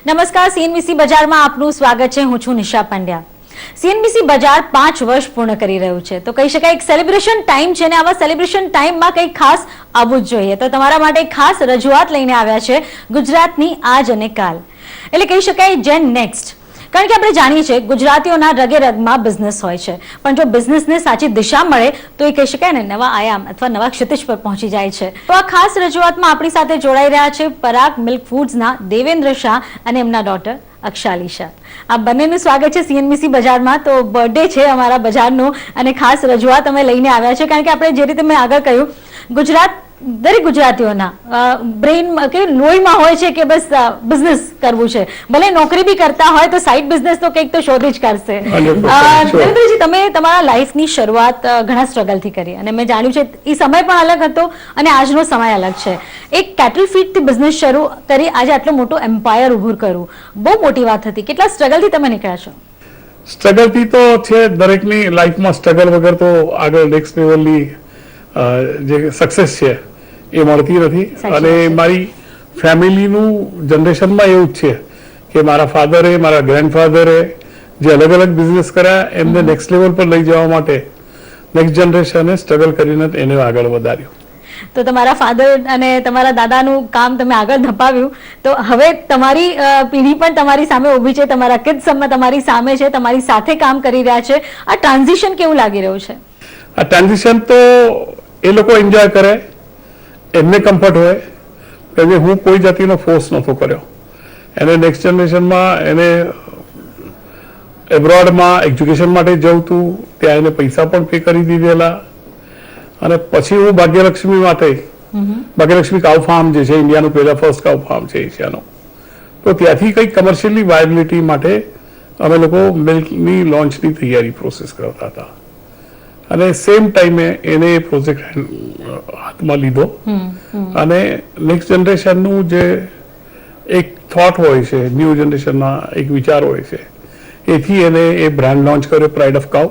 નમસ્કાર, સીએનબીસી બજારમાં આપનું સ્વાગત છે. હું છું નિશા પંડ્યા. સીએનબીસી બજાર 5 વર્ષ પૂર્ણ કરી રહ્યું છે, તો કહી શકાય એક સેલિબ્રેશન ટાઈમ છે, અને આવા સેલિબ્રેશન ટાઈમમાં કંઈક ખાસ આવવું જ જોઈએ. તો તમારા માટે ખાસ રજૂઆત લઈને આવ્યા છે ગુજરાતની આજ અને કાલ, એટલે કહી શકાય જેન નેક્સ્ટ. કારણ કે આપણે જાણીએ છીએ ગુજરાતીઓના રગે રગમાં બિઝનેસ હોય છે, પણ જો બિઝનેસને સાચી દિશા મળે તો એ કહી શકાય ને નવા આયામ અથવા નવા ક્ષિતિજ પર પહોંચી જાય છે. તો આ ખાસ રજૂઆતમાં આપણી સાથે જોડાઈ રહ્યા છે પરાગ મિલ્ક ફૂડ્સના દેવેન્દ્ર શાહ અને એમના ડોટર અક્ષાલી શાહ. આ બંનેનું સ્વાગત છે સીએનબીસી બજારમાં. તો બર્થડે છે અમારા બજારનો અને ખાસ રજૂઆત અમે લઈને આવ્યા છે, કારણ કે આપણે જે રીતે મેં આગળ કહ્યું, ગુજરાત દરેક ગુજરાતીઓના બ્રેન કે લોહીમાં હોય છે કે બસ બિઝનેસ કરવું છે. ભલે નોકરી બી કરતા હોય તો સાઈડ બિઝનેસ તો કંઈક તો શોધી જ કરશે. દેવેન્દ્રજી, તમે તમારા લાઈફની શરૂઆત ઘણા સ્ટ્રગલથી કરી, અને મેં જાણ્યું છે એ સમય પણ અલગ હતો અને આજનો સમય અલગ છે. એક કેટલ ફીડથી બિઝનેસ શરૂ કરી આજે આટલો મોટો એમ્પાયર ઉભું કરવું બહુ મોટી વાત હતી. કેટલા સ્ટ્રગલથી તમે નીકળ્યા છો? સ્ટ્રગલથી તો છે, દરેકની લાઈફમાં સ્ટ્રગલ વગર તો આગળ નેક્સ્ટ લેવલની જે સક્સેસ છે એ મળતી નથી. અને મારી ફેમિલીનું જનરેશનમાં એવું જ છે કે મારા ફાધરે, મારા ગ્રેન્ડફાધરે જે અલગ અલગ બિઝનેસ કર્યા એમને નેક્સ્ટ લેવલ પર લઈ જવા માટે નેક્સ્ટ જનરેશને સ્ટ્રગલ કરીને એને આગળ વધાર્યું. તો તમારા ફાધર અને તમારા દાદાનું કામ તમે આગળ ધપાવ્યું, તો હવે તમારી પેઢી પણ તમારી સામે ઊભી છે, તમારા કિડ્સ તમારી સામે છે, તમારી સાથે કામ કરી રહ્યા છે. આ ટ્રાન્ઝિશન કેવું લાગી રહ્યું છે? આ ટ્રાન્ઝિશન તો એ લોકો એન્જોય કરે, એમને કમ્ફર્ટ હોય, કે હું કોઈ જાતિનો ફોર્સ નહોતો કર્યો. એને નેક્સ્ટ જનરેશનમાં એને એબ્રોડમાં એજ્યુકેશન માટે જવું હતું, ત્યાં એને પૈસા પણ પે કરી દીધેલા. અને પછી હું ભાગ્યલક્ષ્મી માટે, ભાગ્યલક્ષ્મી કાઉ ફાર્મ જે છે ઇન્ડિયાનું પહેલા ફર્સ્ટ કાઉ ફાર્મ છે એશિયાનો, તો ત્યાંથી કંઈક કમર્શિયલી વાયબિલિટી માટે અમે લોકો મિલ્કની લોન્ચની તૈયારી પ્રોસેસ કરતા હતા. અને સેમ ટાઈમે એને એ પ્રોજેક્ટ હાથમાં લીધો. અને નેક્સ્ટ જનરેશનનું જે એક થોટ હોય છે, ન્યૂ જનરેશનના એક વિચાર હોય છે, એથી એને એ બ્રાન્ડ લોન્ચ કર્યો, પ્રાઇડ ઓફ કાઉ.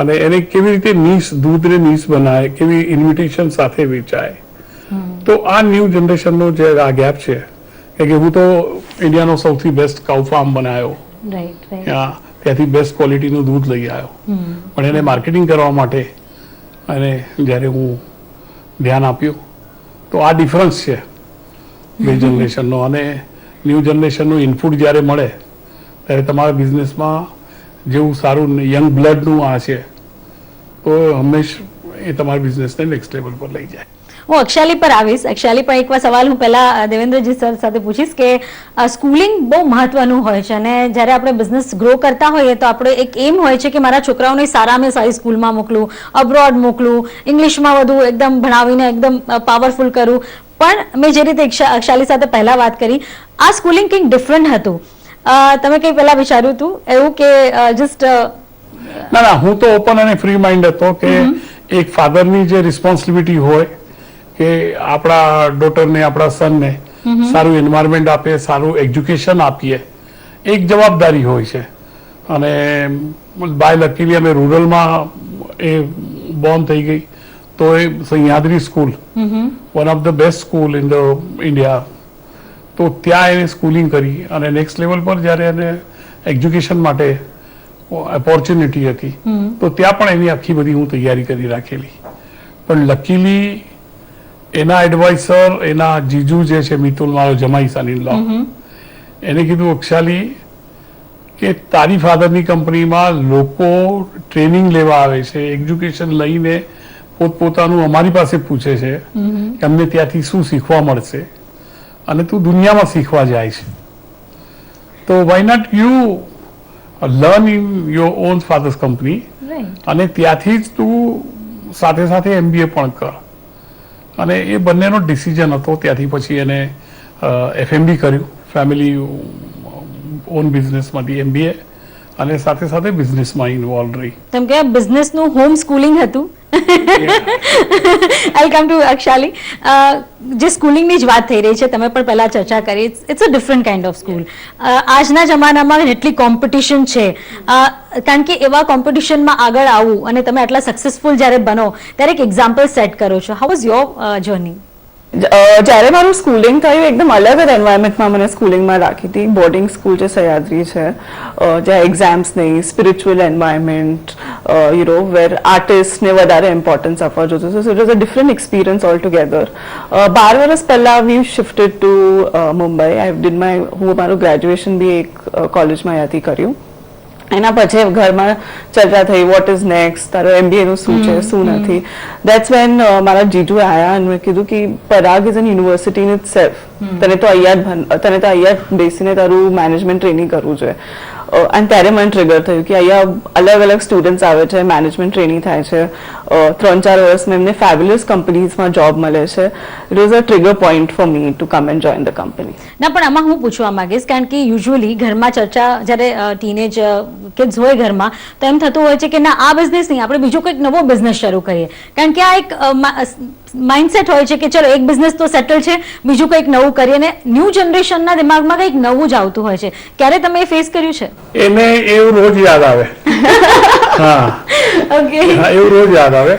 અને એને કેવી રીતે દૂધને નીસ બનાવે, કેવી ઇન્વિટેશન સાથે વેચાય. તો આ ન્યૂ જનરેશનનો જે આ ગેપ છે કે હું તો ઇન્ડિયાનો સૌથી બેસ્ટ કાઉ ફાર્મ બનાવ્યો, ત્યાંથી બેસ્ટ ક્વોલિટીનું દૂધ લઈ આવ્યો, પણ એને માર્કેટિંગ કરવા માટે અને જ્યારે હું ધ્યાન આપ્યું તો આ ડિફરન્સ છે બે જનરેશનનો. અને ન્યૂ જનરેશનનું ઇનપુટ જ્યારે મળે ત્યારે તમારા બિઝનેસમાં જેવું સારું યંગ બ્લડનું આ છે, તો હંમેશા એ તમારા બિઝનેસને નેક્સ્ટ લેવલ પર લઈ જાય. હું અક્ષાલી પર આવીશ. અક્ષાલી, પણ એકવાર સવાલ હું પહેલા દેવેન્દ્રજી સર સાથે પૂછીશ કે સ્કૂલિંગ બહુ મહત્વનું હોય છે, અને જ્યારે આપણે બિઝનેસ ગ્રો કરતા હોઈએ તો આપણે એક એમ હોય છે કે મારા છોકરાઓને સારામાં સારી સ્કૂલમાં મોકલું, અબ્રોડ મોકલું, ઇંગ્લિશમાં વધુ એકદમ ભણાવીને એકદમ પાવરફુલ કરું. પણ મેં જે રીતે અક્ષાલી સાથે પહેલા વાત કરી, આ સ્કૂલિંગ કંઈક ડિફરન્ટ હતું. તમે કંઈ પહેલા વિચાર્યું હતું એવું કે જસ્ટ? ના, હું તો ઓપન અને ફ્રી માઇન્ડ હતો કે એક ફાધરની જે રિસ્પોન્સિબિલિટી હોય કે આપણા ડોટરને, આપણા સનને સારું એન્વાયરમેન્ટ આપે, સારું એજ્યુકેશન આપીએ, એક જવાબદારી હોય છે. અને બાય લકીલી અમે રૂરલમાં એ બોર્ન થઈ ગઈ, તો એ Sahyadri school, one of the best school in the India, તો ત્યાં એને સ્કૂલિંગ કરી. અને નેક્સ્ટ લેવલ પર જ્યારે એને એજ્યુકેશન માટે ઓપોર્ચ્યુનિટી હતી તો ત્યાં પણ એની આખી બધી હું તૈયારી કરી રાખેલી. પણ લકીલી એના એડવાઇસર, એના જીજુ જે છે મિતુલ, મારો જમાઈ સન ઇન લો, એને કીધું અક્ષાલી કે તારી ફાધરની કંપનીમાં લોકો ટ્રેનિંગ લેવા આવે છે, એજ્યુકેશન લઈને પોતપોતાનું અમારી પાસે પૂછે છે કે અમને ત્યાંથી શું શીખવા મળશે, અને તું દુનિયામાં શીખવા જાય છે, તો why not you learn in your own father's company, અને ત્યાંથી જ તું સાથે સાથે MBA પણ કર. અને એ બંનેનો ડિસિઝન હતો. ત્યાંથી પછી એને FMB કર્યું, ફેમિલી ઓન બિઝનેસમાંથી MBA, અને સાથે સાથે બિઝનેસમાં ઇન્વોલ્વ રહી. તેમ કે બિઝનેસનું હોમ સ્કૂલિંગ હતું. આઈ કમ ટુ અક્ષાલી. જે સ્કૂલિંગની જ વાત થઈ રહી છે, તમે પણ પહેલા ચર્ચા કરી, it's a different kind of school. આજના જમાનામાં એટલી કોમ્પિટિશન છે, કારણ કે એવા કોમ્પિટિશનમાં આગળ આવવું અને તમે આટલા સક્સેસફુલ જ્યારે બનો ત્યારે એક એક્ઝામ્પલ સેટ કરો છો. How was your journey? જ્યારે મારું સ્કૂલિંગ થયું એકદમ અલગ જ એન્વાયરમેન્ટમાં મને સ્કૂલિંગમાં રાખી હતી. બોર્ડિંગ સ્કૂલ છે સહ્યાદ્રી છે, જ્યાં એક્ઝામ્સ નહીં, સ્પિરિચ્યુઅલ એન્વાયરમેન્ટ, વેર આર્ટિસ્ટને વધારે ઇમ્પોર્ટન્સ આપવા જોતું. So it was a different experience all together. 12 વર્ષ પહેલાં વી શિફ્ટેડ ટુ મુંબઈ. હું મારું ગ્રેજ્યુએશન બી એક કોલેજમાં અહીંયાથી કર્યું. એના પછી ઘરમાં ચર્ચા થઈ, વોટ ઇઝ નેક્સ્ટ, તારો MBA નું શું છે શું નથી. દેટ્સ વેન મારા જીજુ આવ્યા અને મેં કીધું કે Parag is an university in itself. તને તો અહીંયા બેસીને તારું મેનેજમેન્ટ ટ્રેનિંગ કરવું જોઈએ. અને ત્યારે મને ટ્રિગર થયું કે અહીંયા અલગ અલગ સ્ટુડન્ટ્સ આવે છે, મેનેજમેન્ટ ટ્રેનિંગ થાય છે, 3-4 વર્ષમાં એમને ફેબ્યુલસ કંપનીઝમાં જોબ મળે છે. It was a trigger point for me to come and join the company. ના, પણ આમાં હું પૂછવા માંગીશ, કારણ કે યુઝ્યુઅલી ઘરમાં ચર્ચા જ્યારે ટીનેજ કિડ્સ હોય ઘરમાં, તો એમ થતું હોય છે કે ના, આ બિઝનેસ નહીં, આપણે બીજો કંઈક નવો બિઝનેસ શરૂ કરીએ. કારણ કે આ એક માઇન્ડસેટ હોય છે કે ચલો એક બિઝનેસ તો સેટલ છે, બીજું કંઈક નવું કરીએ. અને ન્યૂ જનરેશનના દિમાગમાં કંઈક નવું જ આવતું હોય છે. ક્યારે તમે એ ફેસ કર્યું છે? એને એવું રોજ યાદ આવે. ઓકે, એવું રોજ યાદ આવે.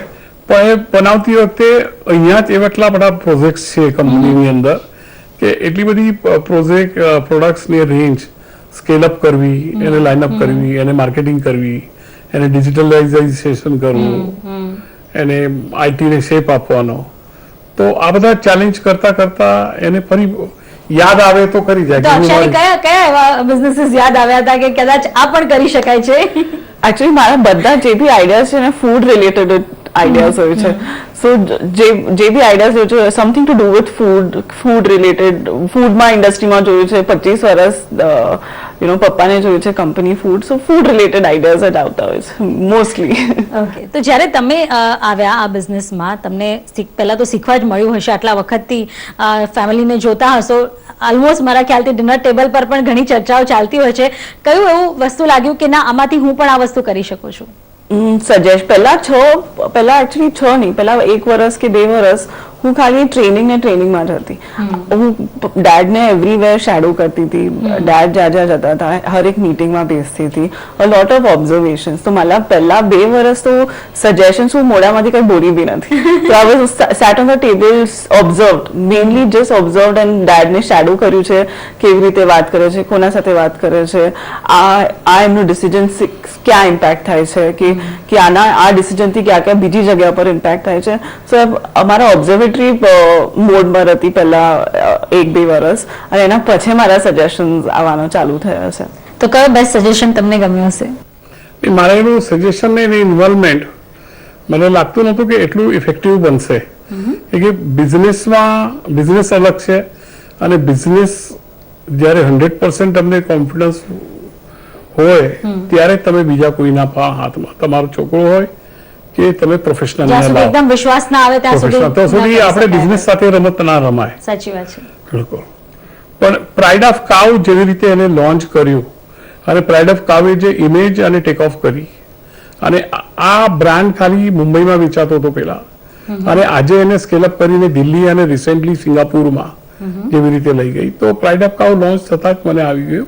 પણ એ બનાવતી વખતે અહીંયા જ એટલા બધા પ્રોજેક્ટ છે કંપનીની અંદર કે એટલી બધી પ્રોડક્ટ્સની રેન્જ સ્કેલ અપ કરવી, એને લાઇન અપ કરવી, એને માર્કેટિંગ કરવી, એને ડિજિટલાઇઝેશન કરવું, એને આઈટીને શેપ આપવાનો. તો આ બધા ચેલેન્જ કરતા એને ફરી યાદ આવે તો કરી જાય. તો અક્ષાની કયા એવા બિઝનેસીસ યાદ આવ્યા હતા કે કદાચ આ પણ કરી શકાય છે? એકચ્યુઅલી મારા બધા જે બી આઈડિયાઝ છે ને ફૂડ રિલેટેડ આઈડિયાઝ હોય છે. સો જે બી આઈડિયાઝ હોય છે something to do with food related, ફૂડમાં ઇન્ડસ્ટ્રીમાં જોયું છે 25 વર્ષ પપ્પાને જોયું છે company food. So food related ideas જ આવતા હોય છે મોસ્ટલી. ઓકે, તો જ્યારે તમે આવ્યા આ બિઝનેસમાં, તમને પહેલા તો શીખવા જ મળ્યું હશે, આટલા વખતથી ફેમિલીને જોતા હશો, ઓલમોસ્ટ મારા ખ્યાલથી ડિનર ટેબલ પર પણ ઘણી ચર્ચાઓ ચાલતી હોય છે. કયું એવું વસ્તુ લાગ્યું કે ના, આમાંથી હું પણ આ વસ્તુ કરી શકું છું? સજેસ્ટ પહેલા એકચ્યુઅલી 6 નહીં, પહેલા 1 વર્ષ કે 2 વર્ષ હું ખાલી ટ્રેનિંગમાં જ હતી. હું ડેડને એવરીવેર શેડો કરતી હતી. ડેડ જ્યાં જતા હતા હરેક મીટિંગમાં બેસતી હતી. અ લોટ ઓફ ઓબ્ઝર્વેશન્સ. તો મારા પહેલા 2 વર્ષ તો સજેશન્સ હું મોઢામાંથી કંઈ બોલી બી નથી. તો I was set on the table, observed, mainly just observed and ડેડને શેડો કર્યું છે, કેવી રીતે વાત કરે છે, કોના સાથે વાત કરે છે, આ એમનું ડિસિઝન ક્યાં ઇમ્પેક્ટ થાય છે, કે આ ડિસિઝનથી ક્યાં બીજી જગ્યા પર ઇમ્પેક્ટ થાય છે. સો અમારા ઓબ્ઝર્વેટરી મોડમાં હતી પહેલા 1-2 વર્ષ, અને એના પછી મારા સજેશન્સ આવવાનો ચાલુ થયા છે. તો કયો બેસ્ટ સજેશન તમને ગમ્યું હશે? મારે એનું સજેશન ને ઇન્વોલ્વમેન્ટ મને લાગતું નહોતું કે એટલું ઇફેક્ટિવ બનશે. કે બિઝનેસ અલગ છે, અને બિઝનેસ જ્યારે 100% તમને કોન્ફિડન્સ હોય ત્યારે તમે બીજા કોઈના હાથમાં, તમારો છોકરો હોય કે તમે પ્રોફેશનલ એકદમ વિશ્વાસ ના આવે ત્યાં સુધી આપણે બિઝનેસ સાથે રમત ના રમાય. સાચી વાત છે. બિલકુલ. પણ પ્રાઇડ ઓફ કાવ જેવી રીતે એને લોન્ચ કર્યું, અને પ્રાઇડ ઓફ કાવે જે ઇમેજ અને ટેક ઓફ કરી, અને આ બ્રાન્ડ ખાલી મુંબઈમાં વેચાતો હતો પેલા, અને આજે એને સ્કેલ અપ કરીને દિલ્હી અને રિસેન્ટલી સિંગાપુરમાં જેવી રીતે લઈ ગઈ. તો પ્રાઇડ ઓફ કાવ લોન્ચ થતા જ મને આવી ગયું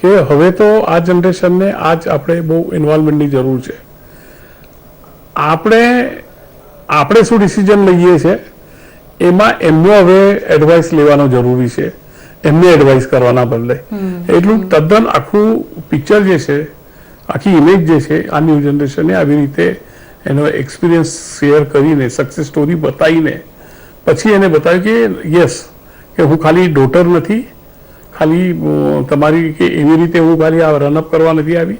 કે હવે તો આ જનરેશનને આજ આપણે બહુ ઇન્વોલ્વમેન્ટની જરૂર છે. આપણે શું ડિસિઝન લઈએ છીએ એમાં એમનો હવે એડવાઇસ લેવાનો જરૂરી છે, એમને એડવાઇસ કરવાના બદલે. એટલું તદ્દન આખું પિક્ચર જે છે, આખી ઇમેજ જે છે, આ ન્યૂ જનરેશને આવી રીતે એનો એક્સપિરિયન્સ શેર કરીને, સક્સેસ સ્ટોરી બતાવીને પછી એને બતાવ્યું કે યસ, કે હું ખાલી ડોટર નથી, ખાલી તમારી કે એવી રીતે હું ખાલી આ રનઅપ કરવા નથી આવી,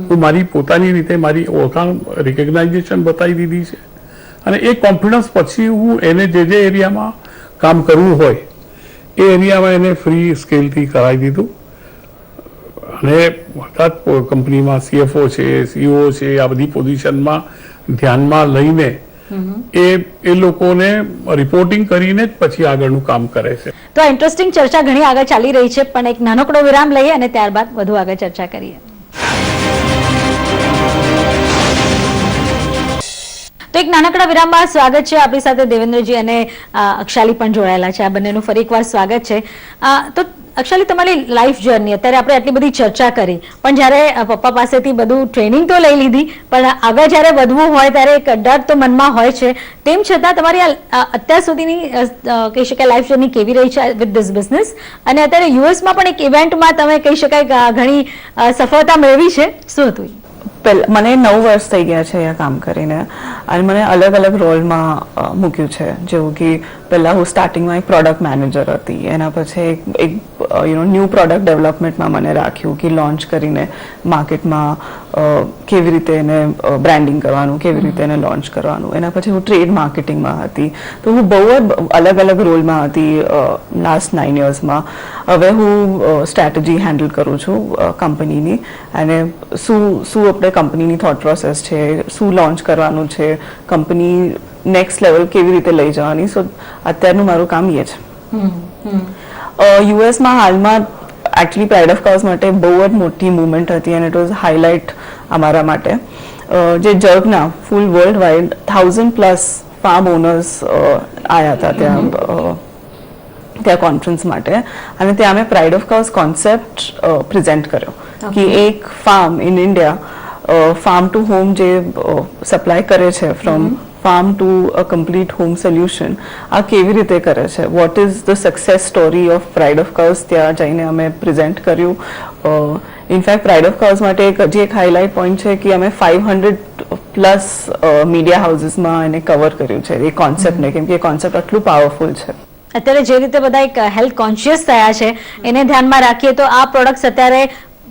હું મારી પોતાની રીતે મારી ઓળખાણ, રિકગ્નાઇઝેશન બતાવી દીધી છે. અને એ કોન્ફિડન્સ પછી હું એને જે એરિયામાં કામ કરવું હોય એ એરિયામાં એને ફ્રી સ્કેલથી કરાવી દીધું. અને બધા કંપનીમાં CFO છે, CEO છે, આ બધી પોઝિશનમાં ધ્યાનમાં લઈને એ લોકોને રિપોર્ટિંગ કરીને જ પછી આગળનું કામ કરે છે. તો આ ઇન્ટરેસ્ટિંગ ચર્ચા ઘણી આગળ ચાલી રહી છે, પણ એક નાનકડો વિરામ લઈએ અને ત્યારબાદ વધુ આગળ ચર્ચા કરીએ. તો એક નાનકડા વિરામ બાદ સ્વાગત છે આપણી સાથે દેવેન્દ્રજી અને અક્ષાલી પણ જોડાયેલા છે. આ બંનેનું ફરી એકવાર સ્વાગત છે. તો અક્ષાલી, તમારી લાઈફ જર્ની, અત્યારે આપણે આટલી બધી ચર્ચા કરી, પણ જ્યારે પપ્પા પાસેથી બધું ટ્રેનિંગ તો લઈ લીધી, પણ આગળ જ્યારે વધવું હોય ત્યારે એક ડર તો મનમાં હોય છે. તેમ છતાં તમારી અત્યાર સુધીની કહી શકાય લાઈફ જર્ની કેવી રહી છે વિથ ધીસ બિઝનેસ, અને અત્યારે યુએસમાં પણ એક ઇવેન્ટમાં તમે કહી શકાય ઘણી સફળતા મેળવી છે, શું હતું? મને 9 વર્ષ થઈ ગયા છે અહીંયા કામ કરીને, અને મને અલગ અલગ રોલમાં મૂક્યું છે. જેવું કે પહેલાં હું સ્ટાર્ટિંગમાં એક પ્રોડક્ટ મેનેજર હતી, એના પછી એક ન્યૂ પ્રોડક્ટ ડેવલપમેન્ટમાં મને રાખ્યું કે લોન્ચ કરીને માર્કેટમાં કેવી રીતે એને બ્રાન્ડિંગ કરવાનું, કેવી રીતે એને લોન્ચ કરવાનું. એના પછી હું ટ્રેડ માર્કેટિંગમાં હતી. તો હું બહુ જ અલગ અલગ રોલમાં હતી લાસ્ટ 9 યર્સમાં. હવે હું સ્ટ્રેટેજી હેન્ડલ કરું છું કંપનીની, અને શું આપણે કંપનીની થોટ પ્રોસેસ છે, શું લોન્ચ કરવાનું છે, કંપની નેક્સ્ટ લેવલ કેવી રીતે લઈ જવાની. સો અત્યારનું મારું કામ એ છે. યુએસમાં હાલમાં એકચ્યુઅલી પ્રાઇડ ઓફ કાઉઝ માટે બહુ જ મોટી મુવમેન્ટ હતી, અને ઇટ વોઝ હાઇલાઇટ અમારા માટે. જે જગના ફૂલ વર્લ્ડ વાઇડ 1000+ ફાર્મ ઓનર્સ આવ્યા હતા ત્યાં કોન્ફરન્સ માટે, અને ત્યાં અમે pride of cows concept present કર્યો કે એક farm in India farm to home જે સપ્લાય કરે છે, from farm to a complete home solution, આ કેવી રીતે કરે છે, what is the success story of Pride of Cows, ત્યાં જઈને અમે પ્રેઝન્ટ કર્યું. ઇનફેક્ટ પ્રાઇડ ઓફ કાઉઝ માટે હજી એક હાઇલાઇટ પોઈન્ટ છે કે અમે 500+ મીડિયા હાઉસીસમાં એને કવર કર્યું છે એ કોન્સેપ્ટને, કેમ કે એ કોન્સેપ્ટ આટલું પાવરફુલ છે. અત્યારે જે રીતે બધા એક હેલ્થ કોન્શિયસ થયા છે, એને ધ્યાનમાં રાખીએ તો આ પ્રોડક્ટ્સ અત્યારે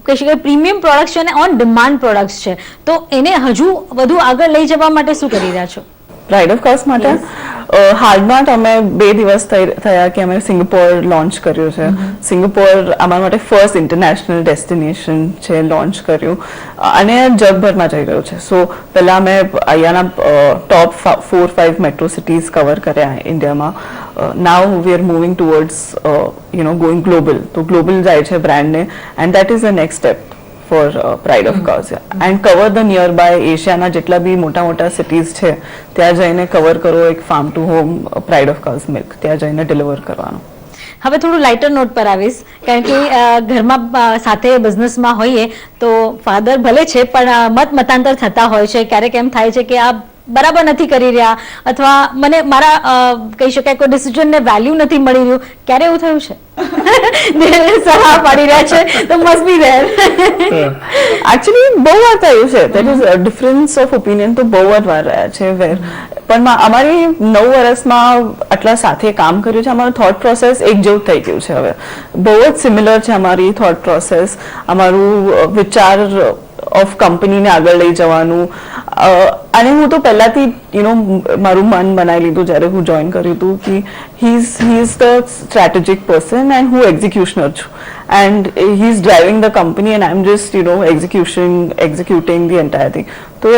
કહી શકાય પ્રીમિયમ પ્રોડક્ટ્સ છે અને ઓન ડિમાન્ડ પ્રોડક્ટ્સ છે, તો એને હજુ વધુ આગળ લઈ જવા માટે શું કરી રહ્યા છો? પ્રાઇડ ઓફ કાઉઝ માટે હાલમાં અમે 2 દિવસ થયા કે અમે સિંગાપોર લોન્ચ કર્યું છે. સિંગાપોર અમારા માટે ફર્સ્ટ ઇન્ટરનેશનલ ડેસ્ટિનેશન છે, લોન્ચ કર્યું, અને જગભરમાં જઈ રહ્યું છે. સો પહેલાં અમે અહીંયાના ટોપ 4-5 મેટ્રો સિટીઝ કવર કર્યા ઇન્ડિયામાં. Now we are moving towards going global. તો ગ્લોબલ જાય છે બ્રાન્ડને, and that is the next step for Pride of Cows, and cover the nearby એશિયાના જેટલા બી મોટા સિટીઝ છે ત્યાં જઈને કવર કરો એક farm to home pride of cows milk ત્યાં જઈને ડિલિવર કરવાનું. હવે થોડું લાઇટર નોટ પર આવીશ, કારણ કે ઘરમાં સાથે બિઝનેસમાં હોઈએ તો ફાધર ભલે છે પણ મતાંતર થતા હોય છે. ક્યારેક એમ થાય છે કે આ બરાબર નથી કરી રહ્યા, અથવા મને મારા કહી શકાય કોઈ ડિસિઝનને વેલ્યુ નથી મળી રહ્યું. ક્યારે એવું થયું છે? સલાહ પાડી રહ્યા છે તો મસ્ટ બી ધેર. એકચ્યુઅલી બહુ વાર થયું છે. That is difference of opinion તો બહુ જ વાર રહ્યા છે. પણ અમારી 9 વર્ષમાં આટલા સાથે કામ કર્યું છે, અમારું થોટ પ્રોસેસ એક જેવું થઈ ગયું છે. હવે બહુ જ સિમિલર છે અમારી થોટ પ્રોસેસ, અમારું વિચાર ઓફ કંપનીને આગળ લઈ જવાનું. અને હું તો પહેલાથી મારું મન બનાવી લીધું જ્યારે હું જોઈન કર્યું હતું કે he is the strategic person and હું એક્ઝિક્યુશનર છું, and he is driving the company and I M just executing the entire thing. તો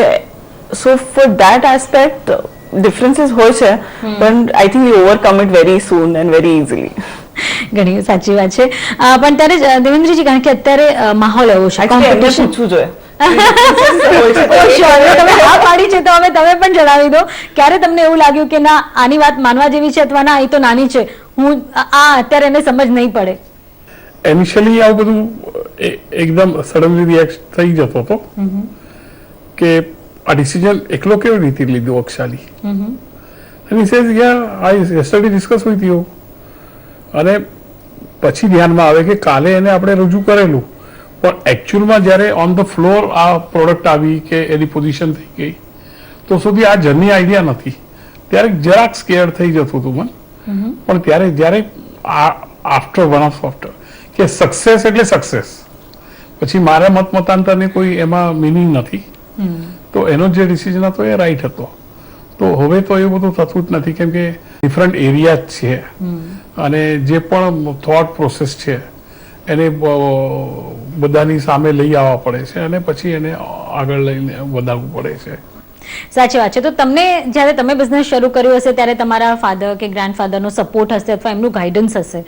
સો ફોર દેટ એસ્પેક્ટ ડિફરન્સીસ હોય છે, પણ I think we overcome it very soon and very easily. ઘણી સાચી વાત છે. પણ ત્યારે દેવેન્દ્રજી, કારણ કે અત્યારે માહોલ એવો છે, કોમ્પિટિશન પૂછવું જોઈએ. તમે હા પાડી છે તો હવે તમે પણ જણાવી દો, ક્યારે તમને એવું લાગ્યું કે ના આની વાત માનવા જેવી છે, અથવા ના એ તો નાની છે, હું અત્યારે એને સમજ નહીં પડે? ઇનિશિયલી આવું બધું એકદમ સડનલી રિએક્ટ થઈ જતો હતો કે આ ડિસિઝન એકલો કેવી રીતે લીધું અક્ષાલી. અને he says, yeah, I yesterday discussed with you. અને પછી ધ્યાનમાં આવે કે કાલે એને આપણે રજૂ કરેલું, પણ એકચ્યુઅલમાં જ્યારે ઓન ધ ફ્લોર આ પ્રોડક્ટ આવી કે એની પોઝિશન થઈ ગઈ તો સુધી આ જર્ની આઈડિયા નથી. ત્યારે જરાક સ્કેર થઈ જતું હતું મને, પણ ત્યારે જ્યારે આફ્ટર વન ઓફ આફ્ટર કે સક્સેસ એટલે સક્સેસ, પછી મારા મતાંતરની કોઈ એમાં મિનિંગ નથી. તો એનો જે ડિસિઝન હતો એ રાઈટ હતો. તો હવે તો એવું બધું થતું જ નથી, કેમ કે ડિફરન્ટ એરિયા જ છે, અને જે પણ થોટ પ્રોસેસ છે એને બધાની સામે લઈ આવવા પડે છે, અને પછી એને આગળ લઈને વધારવું પડે છે. સાચી વાત છે. તો તમને જ્યારે તમે બિઝનેસ શરૂ કર્યો હશે ત્યારે તમારા ફાધર કે ગ્રાન્ડફાધરનો સપોર્ટ હશે અથવા એમનું ગાઈડન્સ હશે.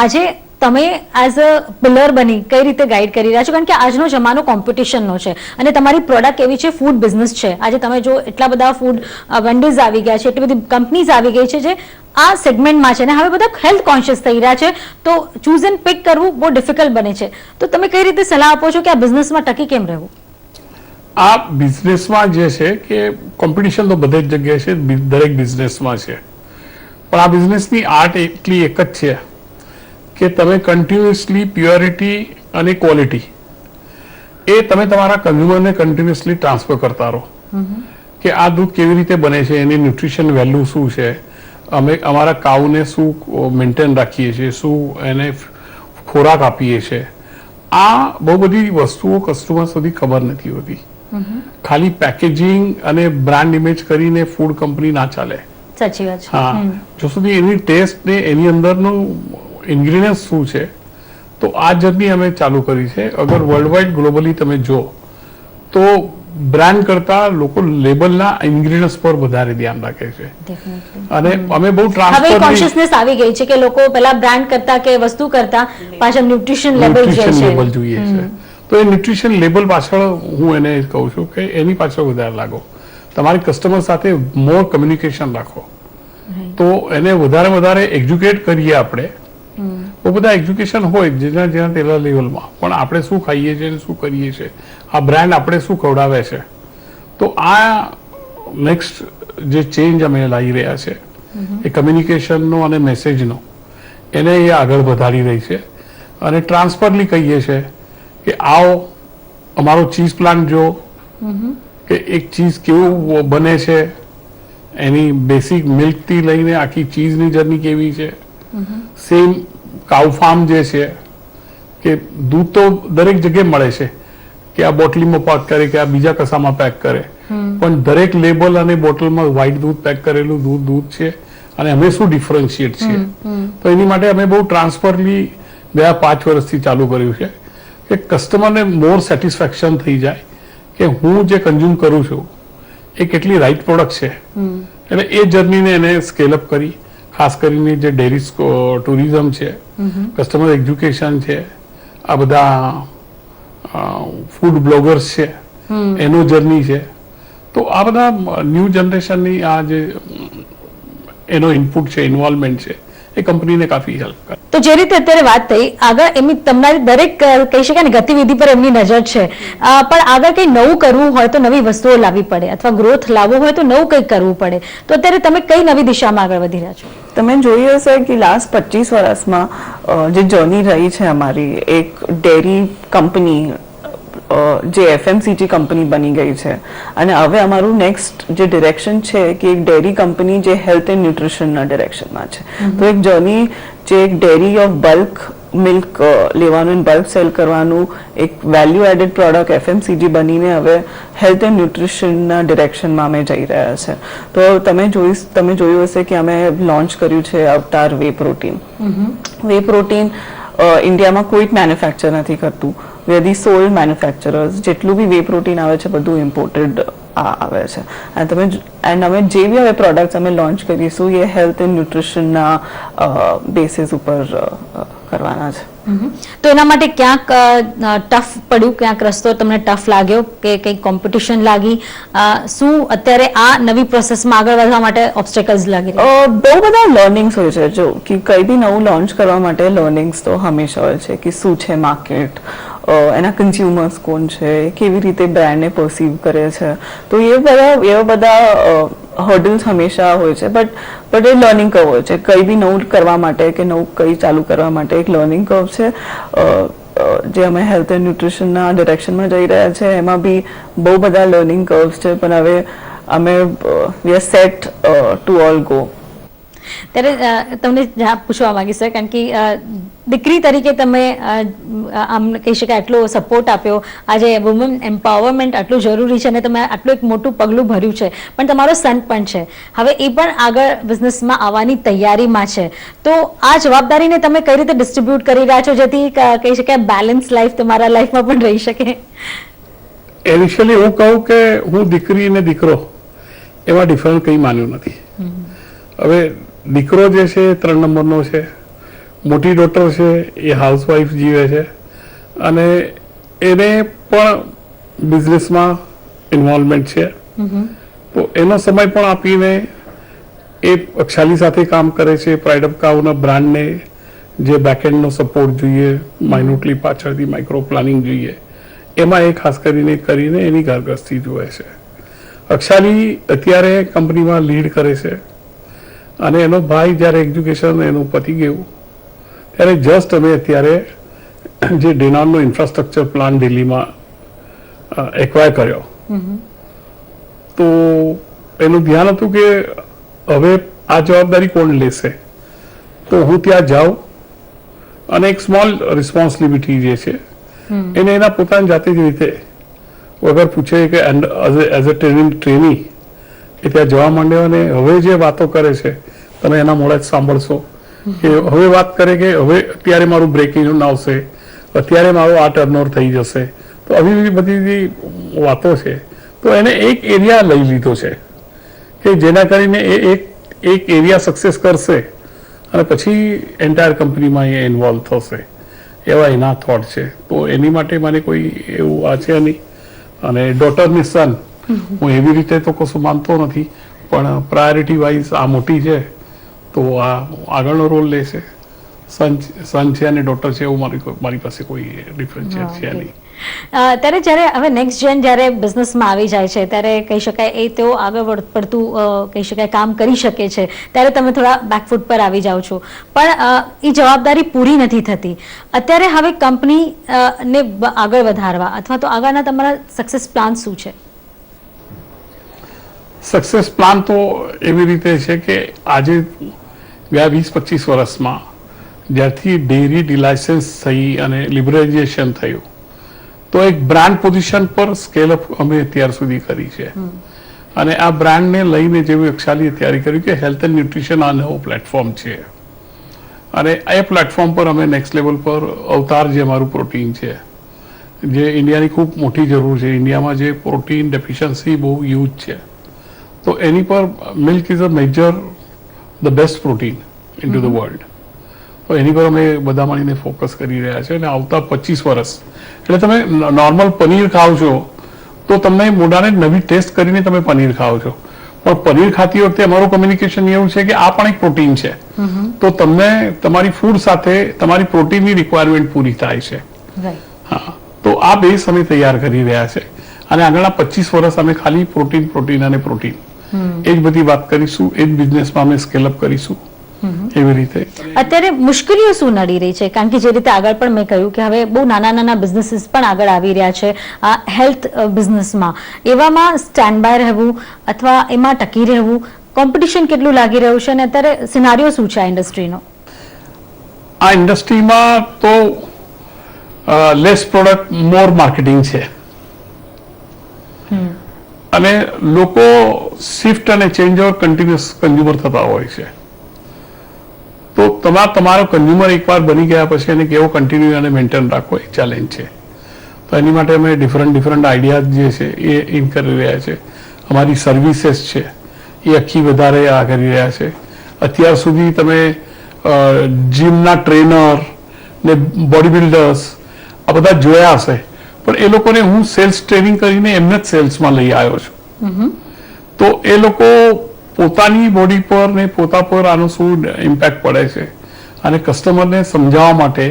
આજે તમે એઝ અ પિલર બની કઈ રીતે ગાઈડ કરી રહ્યા છો? કારણ કે આજનો જમાનો કોમ્પિટિશનનો છે અને તમારી પ્રોડક્ટ એવી છે, ફૂડ બિઝનેસ છે. આજે તમે જો એટલા બધા ફૂડ વેન્ડર્સ આવી ગયા છે, એટલી બધી કંપનીઝ આવી ગઈ છે જે આ સેગમેન્ટમાં છે, અને હવે બધા હેલ્થ કોન્શિયસ થઈ રહ્યા છે, તો ચૂઝ એન્ડ પિક કરવું બહુ ડિફિકલ્ટ બને છે. તો તમે કઈ રીતે સલાહ આપો છો કે આ બિઝનેસમાં ટકી કેમ રહેવું? આ બિઝનેસમાં જે છે કે કોમ્પિટિશન તો બધે જ જગ્યાએ છે, દરેક બિઝનેસમાં છે, પણ આ બિઝનેસની આર્ટ એટલી એક જ છે કે તમે કન્ટિન્યુઅસલી પ્યોરિટી અને ક્વોલિટી એ તમે તમારા કન્ઝ્યુમરને કન્ટિન્યુઅસલી ટ્રાન્સફર કરતા રહો કે આ દૂધ કેવી રીતે બને છે, એની ન્યુટ્રિશન વેલ્યુ શું છે, અમે અમારા કાઉને શું મેન્ટેન રાખીએ છીએ, શું એને ખોરાક આપીએ છીએ. આ બહુ બધી વસ્તુઓ કસ્ટમર સુધી ખબર નથી હોતી. ખાલી પેકેજિંગ અને બ્રાન્ડ ઇમેજ કરીને ફૂડ કંપની ના ચાલે. સાચી વાત છે. હા, જો સુધી એની ટેસ્ટ ને એની અંદરનું ઇન્ગ્રેડિયન્ટ શું છે, તો આ જર્ની અમે ચાલુ કરી છે. અગર વર્લ્ડ વાઇડ ગ્લોબલી તમે જો તો બ્રાન્ડ કરતા લોકો લેબલના ઇન્ગ્રેડિયન્ટ્સ પર વધારે ધ્યાન રાખે છે. Definitely. અને અમે બહુ હવે ટ્રાન્સપરન્ટલી કોન્શિયસનેસ આવી ગઈ છે કે લોકો પેલા બ્રાન્ડ કરતા કે વસ્તુ કરતા પાછળ ન્યુટ્રિશન લેબલ ન્યુટ્રિશન જોઈએ લેબલ છે. જોઈએ છે. તો એ ન્યુટ્રિશન લેબલ પાછળ હું એને કહું છું કે એની પાછળ વધારે લાગો. તમારી કસ્ટમર સાથે મોર કમ્યુનિકેશન રાખો, તો એને વધારે એજ્યુકેટ કરીએ આપણે. બહુ બધા એજ્યુકેશન હોય જેના તેના લેવલમાં, પણ આપણે શું ખાઈએ છીએ અને શું કરીએ છીએ, આ બ્રાન્ડ આપણે શું ખવડાવે છે. તો આ નેક્સ્ટ જે ચેન્જ અમે લાવી રહ્યા છે એ કમ્યુનિકેશનનો અને મેસેજનો, એને એ આગળ વધારી રહી છે. અને ટ્રાન્સફરલી કહીએ છીએ કે આવો અમારો ચીઝ પ્લાન્ટ જો, કે એક ચીઝ કેવું બને છે, એની બેસિક મિલ્કથી લઈને આખી ચીઝની જર્ની કેવી છે. સેમ કાઉ ફાર્મ જે છે કે દૂધ તો દરેક જગ્યાએ મળે છે, કે આ બોટલીમાં પેક કરે કે આ બીજા કસામાં પેક કરે, પણ દરેક લેબલ અને બોટલમાં વ્હાઈટ દૂધ પેક કરેલું દૂધ છે, અને અમે શું ડિફરન્શિએટ છીએ. તો એની માટે અમે બહુ ટ્રાન્સફરલી ગયા 5 વર્ષથી ચાલુ કર્યું છે કે કસ્ટમરને મોર સેટિસ્ફેક્શન થઈ જાય કે હું જે કન્ઝ્યુમ કરું છું એ કેટલી રાઈટ પ્રોડક્ટ છે. એટલે એ જર્નીને એને સ્કેલ અપ કરી, ખાસ કરીને જે ડેરી ટુરિઝમ છે, કસ્ટમર એજ્યુકેશન છે, આ બધા ફૂડ બ્લોગર્સ છે, એનો જર્ની છે. તો આ બધા ન્યૂ જનરેશનની આ જે એનો ઇનપુટ છે, ઇન્વોલ્વમેન્ટ છે, એ કંપનીને કાફી હેલ્પ કરે. તો જે રીતે અત્યારે વાત થઈ, આગળ એમની તમારી દરેક કહી શકાય ને ગતિવિધિ પર એમની નજર છે, પણ આગળ કંઈ નવું કરવું હોય તો નવી વસ્તુઓ લાવવી પડે, અથવા ગ્રોથ લાવવો હોય તો નવું કંઈક કરવું પડે. તો અત્યારે તમે કઈ નવી દિશામાં આગળ વધી રહ્યા છો? તમે જોયું હશે કે લાસ્ટ 25 વર્ષમાં જે જર્ની રહી છે અમારી, એક ડેરી કંપની જે એફએમસીજી કંપની બની ગઈ છે, અને હવે અમારું નેક્સ્ટ જે ડિરેક્શન છે કે એક ડેરી કંપની જે હેલ્થ એન્ડ ન્યુટ્રિશનના ડિરેક્શનમાં છે. તો એક જર્ની જે એક ડેરી ઓફ બલ્ક મિલ્ક લેવાનું, બલ્ક સેલ કરવાનું, એક વેલ્યુ એડેડ પ્રોડક્ટ એફએમસીજી બનીને હવે હેલ્થ એન્ડ ન્યુટ્રિશનના ડિરેક્શનમાં અમે જઈ રહ્યા છે. તો તમે જોયું હશે કે અમે લોન્ચ કર્યું છે અવતાર વે પ્રોટીન. વે પ્રોટીન ઇન્ડિયામાં કોઈ જ મેન્યુફેક્ચર નથી કરતું. We are the sole manufacturers. જેટલું બી વે પ્રોટીન આવે છે બધું ઇમ્પોર્ટેડ આવે છે. એન્ડ અમે જે બી હવે પ્રોડક્ટ્સ અમે લોન્ચ કરીશું એ હેલ્થ એન્ડ ન્યુટ્રિશનના બેસિસ ઉપર કરવાના છે. તો એના માટે ક્યાંક ટફ પડ્યું, ક્યાંક રસ્તો તમને ટફ લાગ્યો કે કંઈક કોમ્પિટિશન લાગી? શું અત્યારે આ નવી પ્રોસેસમાં આગળ વધવા માટે ઓબ્સ્ટેકલ્સ લાગી રહ્યા? બહુ બધા લર્નિંગ્સ હોય છે. જો કે કંઈ બી નવું લોન્ચ કરવા માટે લર્નિંગ્સ તો હંમેશા હોય છે, કે શું છે માર્કેટ, એના કન્ઝ્યુમર્સ કોણ છે, કેવી રીતે બ્રાન્ડને પરસીવ કરે છે. તો એવા બધા હર્ડલ્સ હંમેશા હોય છે. બટ એ લર્નિંગ કર્વ હોય છે. કંઈ બી નવું કરવા માટે કે નવું કંઈ ચાલુ કરવા માટે એક લર્નિંગ કર્વ છે. જે અમે હેલ્થ એન્ડ ન્યુટ્રિશનના ડિરેક્શનમાં જઈ રહ્યા છે એમાં બી બહુ બધા લર્નિંગ કર્વ્સ છે, પણ હવે અમે we are set to all go. ત્યારે તમને પૂછવા માંગીશ સર, કારણ કે દીકરી તરીકે તમે આમ કહી શકાય આટલો સપોર્ટ આપ્યો, આજે વુમન એમ્પાવરમેન્ટ આટલું જરૂરી છે અને તમે આટલું એક મોટું પગલું ભર્યું છે, પણ તમારો સન પણ છે, હવે એ પણ આગળ બિઝનેસમાં આવવાની તૈયારીમાં છે. તો આ જવાબદારીને તમે કઈ રીતે ડિસ્ટ્રીબ્યુટ કરી રહ્યા છો જેથી કહી શકાય બેલેન્સ લાઈફ તમારા લાઈફમાં પણ રહી શકે? ઇનિશિયલી હું કહું કે હું દીકરી અને દીકરો એમાં ડિફરન્સ કંઈ માન્યું નથી. હવે દીકરો જે છે 3 નંબરનો છે, મોટી ડોટર છે એ હાઉસવાઈફ જીવે છે અને એને પણ બિઝનેસમાં ઇન્વોલ્વમેન્ટ છે. તો એનો સમય પણ આપીને એ અક્ષાલી સાથે કામ કરે છે. પ્રાઇડ ઓફ કાઉના બ્રાન્ડને જે બેકએન્ડનો સપોર્ટ જોઈએ, માઇન્યુટલી પાછળથી માઇક્રો પ્લાનિંગ જોઈએ, એમાં એ ખાસ કરીને એની ઘરગૃહસ્થિ જુએ છે. અક્ષાલી અત્યારે કંપનીમાં લીડ કરે છે અને એનો ભાઈ જ્યારે એજ્યુકેશન એનું પતી ગયું ત્યારે જસ્ટ અમે અત્યારે જે ડેનોનનો ઇન્ફ્રાસ્ટ્રક્ચર પ્લાન દિલ્હીમાં એક્વાયર કર્યો. તો એનું ધ્યાન હતું કે હવે આ જવાબદારી કોણ લેશે. તો હું ત્યાં જાઉં અને એક સ્મોલ રિસ્પોન્સિબિલિટી જે છે એને એના પોતાની જાતે જ રીતે વગર પૂછે કે એઝ અ ટ્રેની એ ત્યાં જવા માંડ્યો અને હવે જે વાતો કરે છે તમે એના મોડા જ સાંભળશો કે હવે વાત કરે કે હવે અત્યારે મારું બ્રેક ઇવન આવશે, અત્યારે મારું આ ટર્નઓવર થઈ જશે. તો આવી બધી વાતો છે. તો એને એક એરિયા લઈ લીધો છે કે જેના કરીને એ એક એરિયા સક્સેસ કરશે અને પછી એન્ટાયર કંપનીમાં એ ઇન્વોલ્વ થશે, એવા એના થોટ છે. તો એની માટે મને કોઈ એવું આ છે નહીં. અને ડોટરની સન હું એવી રીતે તો કશું માનતો નથી, પણ પ્રાયોરિટી વાઇઝ આ મોટી છે તો આ આગળનો રોલ લેશે. સન છે અને ડોટર છે એવું મારી પાસે કોઈ ડિફરન્શિએટ છે નહીં. ત્યારે જ્યારે હવે નેક્સ્ટ જેન જ્યારે બિઝનેસમાં આવી જાય છે ત્યારે કહી શકાય એ તેઓ આગળ પડતું કહી શકાય કામ કરી શકે છે ત્યારે તમે થોડા બેકફૂટ પર આવી જાઓ છો, પણ એ જવાબદારી પૂરી નથી થતી. અત્યારે હવે કંપની ને આગળ વધારવા અથવા તો આગળના તમારા સક્સેસ પ્લાન શું છે? સક્સેસ પ્લાન તો એવી રીતે છે કે આજે ગયા 20-25 વર્ષમાં જ્યારથી ડેરી ડિલાયસન્સ થઈ અને લિબરલાઇઝેશન થયું તો એક બ્રાન્ડ પોઝિશન પર સ્કેલઅપ અમે અત્યાર સુધી કરી છે. અને આ બ્રાન્ડને લઈને જેવી અક્ષાલીએ તૈયારી કરી કે હેલ્થ એન્ડ ન્યુટ્રિશન આ નવો પ્લેટફોર્મ છે અને એ પ્લેટફોર્મ પર અમે નેક્સ્ટ લેવલ પર અવતાર જે અમારું પ્રોટીન છે જે ઇન્ડિયાની ખૂબ મોટી જરૂર છે. ઇન્ડિયામાં જે પ્રોટીન ડેફિશિયન્સી બહુ યુઝ છે તો એની પર milk is a major the best protein in to the world. તો એની પર અમે બધા મળીને ફોકસ કરી રહ્યા છે અને આવતા 25 વર્ષ એટલે તમે નોર્મલ પનીર ખાઓ છો તો તમને મોઢાને નવી ટેસ્ટ કરીને તમે પનીર ખાઓ છો, પણ પનીર ખાતી વખતે અમારું કમ્યુનિકેશન એવું છે કે આ પણ એક પ્રોટીન છે. તો તમને તમારી ફૂડ સાથે તમારી પ્રોટીનની રિક્વાયરમેન્ટ પૂરી થાય છે. હા, તો આ બેઝ અમે તૈયાર કરી રહ્યા છે અને આગળના 25 વર્ષ અમે ખાલી પ્રોટીન અને પ્રોટીન એ જ બધી વાત કરીશું, એ જ બિઝનેસમાં અમે સ્કેલઅપ કરીશું. એવી રીતે અત્યારે મુશ્કેલીઓ શું નડી રહી છે? કારણ કે જે રીતે આગળ પણ મેં કહ્યું કે હવે બહુ નાના બિઝનેસીસ પણ આગળ આવી રહ્યા છે આ હેલ્થ બિઝનેસમાં. એવામાં સ્ટેન્ડ બાય રહેવું અથવા એમાં ટકી રહેવું, કોમ્પિટિશન કેટલું લાગી રહ્યું છે અને અત્યારે સિનારીઓ શું છે આ ઇન્ડસ્ટ્રીનો? આ ઇન્ડસ્ટ્રીમાં તો લેસ પ્રોડક્ટ મોર માર્કેટિંગ છે અને લોકો શિફ્ટ અને ચેન્જ ઓવર કન્ટિન્યુઅસ કન્ઝ્યુમર થતા હોય છે. તો તમારો કન્ઝ્યુમર એકવાર બની ગયા પછી એને કેવો કન્ટિન્યુ અને મેન્ટેન રાખવો એ ચેલેન્જ છે. તો એની માટે અમે ડિફરન્ટ આઈડિયાઝ જે છે એ ઇન કરી રહ્યા છે. અમારી સર્વિસીસ છે એ આખી વધારે આ કરી રહ્યા છે. અત્યાર સુધી તમે જીમના ટ્રેનર ને બોડી બિલ્ડર્સ આ બધા જોયા હશે, પણ એ લોકોને હું સેલ્સ ટ્રેનિંગ કરીને એમને જ સેલ્સમાં લઈ આવ્યો છું. તો એ લોકો પોતાની બોડી પર ને પોતા પર આનો શું ઇમ્પેક્ટ પડે છે અને કસ્ટમરને સમજાવવા માટે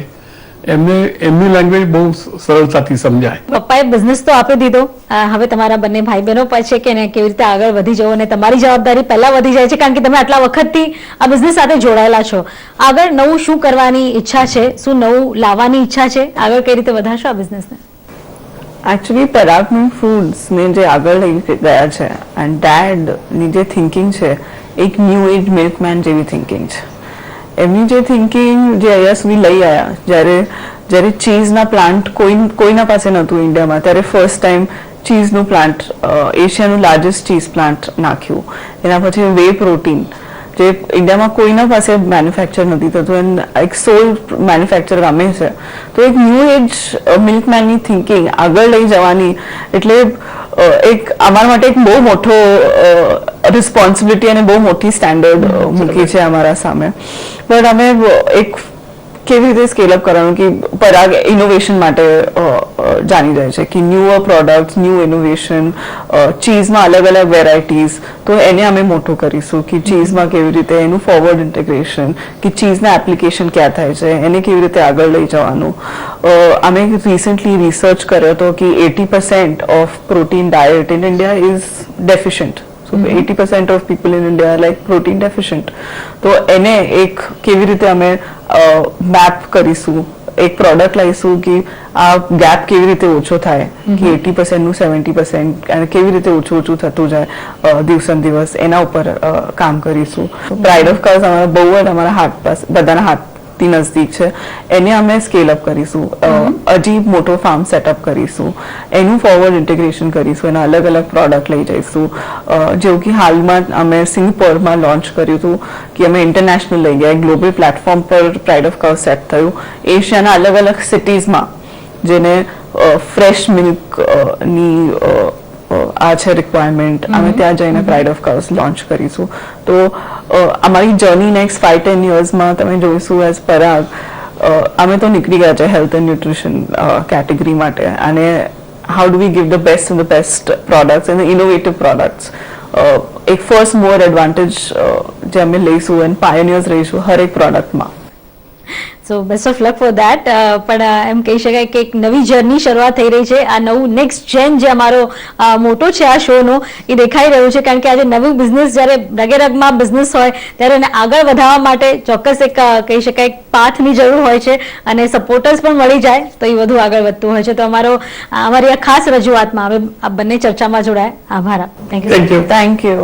એમની લેંગ્વેજ બહુ સરળતાથી સમજાય. પપ્પાએ બિઝનેસ તો આપી દીધો, હવે તમારા બંને ભાઈ બહેનો પર છે કે કેવી રીતે આગળ વધી જવો અને તમારી જવાબદારી પહેલા વધી જાય છે કારણ કે તમે આટલા વખતથી આ બિઝનેસ સાથે જોડાયેલા છો. આગળ નવું શું કરવાની ઈચ્છા છે, શું નવું લાવવાની ઈચ્છા છે, આગળ કઈ રીતે વધારશો આ બિઝનેસને? એકચ્યુઅલી પરાગનું ફૂડ્સને જે આગળ લઈ ગયા છે એન્ડ ડેડની જે થિંકિંગ છે એક ન્યૂ એજ મિલ્કમેન જેવી થિંકિંગ છે. એમની જે થિંકિંગ જે અહીંયા સુધી લઈ આવ્યા, જ્યારે ચીઝના પ્લાન્ટ કોઈના પાસે નહોતું ઇન્ડિયામાં, ત્યારે ફર્સ્ટ ટાઈમ ચીઝનું પ્લાન્ટ એશિયાનું લાર્જેસ્ટ ચીઝ પ્લાન્ટ નાખ્યું. એના પછી વે પ્રોટીન જે ઇન્ડિયામાં કોઈના પાસે મેન્યુફેક્ચર નથી થતું, એક સોલ મેન્યુફેક્ચર ગમે છે. તો એક ન્યૂ એજ મિલ્કમેનની થિંકિંગ આગળ લઈ જવાની એટલે એક અમારા માટે એક બહુ મોટો રિસ્પોન્સિબિલિટી અને બહુ મોટી સ્ટેન્ડર્ડ મૂકી છે અમારા સામે. બટ અમે એક કેવી રીતે સ્કેલ અપ કરવાનું કે પરાગ ઇનોવેશન માટે જાણી જાય છે કે ન્યૂઅર પ્રોડક્ટ ન્યૂ ઇનોવેશન ચીઝમાં અલગ અલગ વેરાયટીઝ તો એને અમે મોટું કરીશું કે ચીઝમાં કેવી રીતે એનું ફોરવર્ડ ઇન્ટિગ્રેશન કે ચીઝના એપ્લિકેશન ક્યાં થાય છે એને કેવી રીતે આગળ લઈ જવાનું અમે રિસન્ટલી રિસર્ચ કર્યો હતો કે 80% of protein diet in India is deficient. So 80% of people in India are like protein deficient. તો એને એક કેવી રીતે અમે મેપ કરીશું એક પ્રોડક્ટ લાવીશું કે આ ગેપ કેવી રીતે ઓછો થાય કે 80% નું 70% અને કેવી રીતે ઓછું થતું જાય દિવસે દિવસ એના ઉપર કામ કરીશું. પ્રાઇડ ઓફ કલ્સ અમારા બહુ જ અમારા હાથ પાસે બધાના હાથથી નજદીક છે એને અમે સ્કેલ અપ કરીશું હજી મોટો ફાર્મ સેટઅપ કરીશું એનું ફોરવર્ડ ઇન્ટિગ્રેશન કરીશું એના અલગ અલગ પ્રોડક્ટ લઈ જઈશું જેવું કે હાલમાં અમે સિંગાપોરમાં લોન્ચ કર્યું હતું કે અમે ઇન્ટરનેશનલ લઈ ગયા ગ્લોબલ પ્લેટફોર્મ પર પ્રાઇડ ઓફ કલ્સ સેટ થયું એશિયાના અલગ અલગ સિટીઝમાં જેને ફ્રેશ મિલ્કની આ છે રિક્વાયરમેન્ટ અમે ત્યાં જઈને પ્રાઇડ ઓફ કલ્સ લોન્ચ કરીશું. તો અમારી જર્ની નેક્સ્ટ 5-10 યર્સમાં તમે જોઈશું એઝ પરાગ અમે તો નીકળી ગયા છે હેલ્થ એન્ડ ન્યુટ્રિશન કેટેગરી માટે અને how do we give the best and the best products and innovative products એક ફર્સ્ટ મોર એડવાન્ટેજ જે અમે લઈશું એન્ડ પાયોનિયર્સ રહીશું હરેક પ્રોડક્ટમાં. So best of luck for that. પણ એમ કહી શકાય કે એક નવી જર્ની શરૂઆત થઈ રહી છે. આ નવું નેક્સ્ટ જેન જે અમારો મોટો છે આ શોનો એ દેખાઈ રહ્યું છે કારણ કે આજે નવું બિઝનેસ જ્યારે રગે રગમાં બિઝનેસ હોય ત્યારે એને આગળ વધારવા માટે ચોક્કસ એક કહી શકાય એક પાથની જરૂર હોય છે અને સપોર્ટર્સ પણ મળી જાય તો એ વધુ આગળ વધતું હોય છે. તો અમારી આ ખાસ રજૂઆતમાં હવે આ બંને ચર્ચામાં જોડાય. આભાર. Thank you. Thank you.